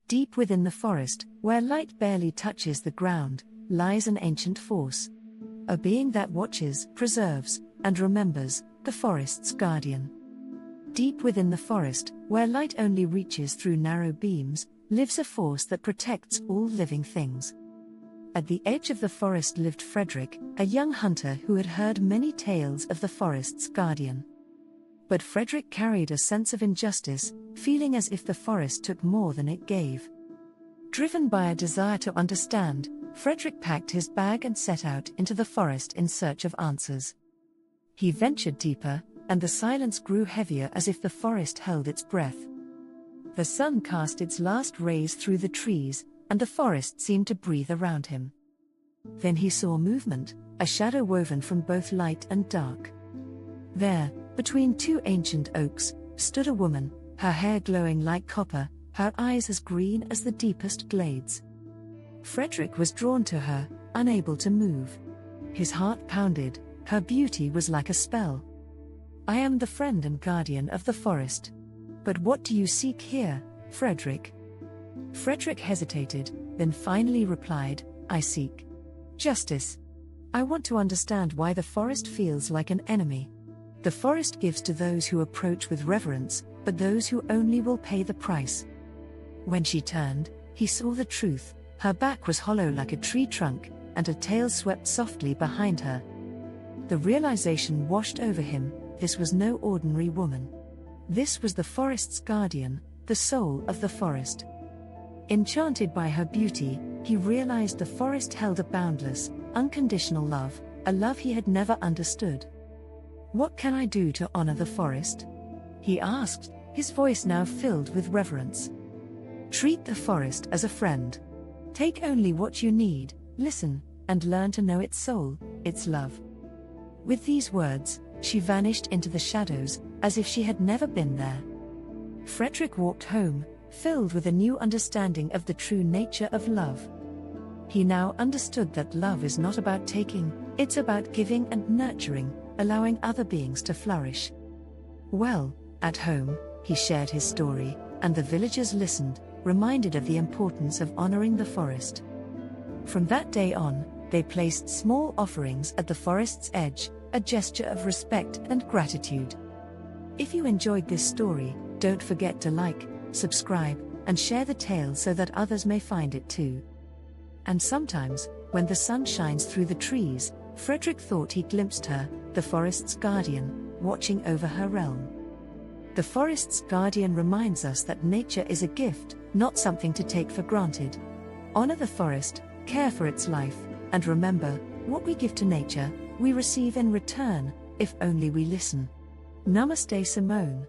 Deep within the forest, where light barely touches the ground, lies an ancient force. A being that watches, preserves, and remembers, the forest's guardian. Deep within the forest, where light only reaches through narrow beams, lives a force that protects all living things. At the edge of the forest lived Fredrik, a young hunter who had heard many tales of the forest's guardian. But Fredrik carried a sense of injustice, feeling as if the forest took more than it gave. Driven by a desire to understand, Fredrik packed his bag and set out into the forest in search of answers. He ventured deeper, and the silence grew heavier as if the forest held its breath. The sun cast its last rays through the trees, and the forest seemed to breathe around him. Then he saw movement, a shadow woven from both light and dark. There, between two ancient oaks, stood a woman, her hair glowing like copper, her eyes as green as the deepest glades. Fredrik was drawn to her, unable to move. His heart pounded, her beauty was like a spell. "I am the friend and guardian of the forest. But what do you seek here, Fredrik?" Fredrik hesitated, then finally replied, "I seek justice. I want to understand why the forest feels like an enemy. The forest gives to those who approach with reverence, but those who only will pay the price." When she turned, he saw the truth. Her back was hollow like a tree trunk, and her tail swept softly behind her. The realization washed over him, this was no ordinary woman. This was the forest's guardian, the soul of the forest. Enchanted by her beauty, he realized the forest held a boundless, unconditional love, a love he had never understood. "What can I do to honor the forest?" he asked, his voice now filled with reverence. "Treat the forest as a friend. Take only what you need, listen, and learn to know its soul, its love." With these words, she vanished into the shadows, as if she had never been there. Fredrik walked home, filled with a new understanding of the true nature of love. He now understood that love is not about taking, it's about giving and nurturing, allowing other beings to flourish. Well, at home, he shared his story, and the villagers listened, reminded of the importance of honoring the forest. From that day on, they placed small offerings at the forest's edge, a gesture of respect and gratitude. If you enjoyed this story, don't forget to like, subscribe, and share the tale so that others may find it too. And sometimes, when the sun shines through the trees, Fredrik thought he glimpsed her, the forest's guardian, watching over her realm. The forest's guardian reminds us that nature is a gift, not something to take for granted. Honor the forest, care for its life, and remember, what we give to nature, we receive in return, if only we listen. Namaste, Simone.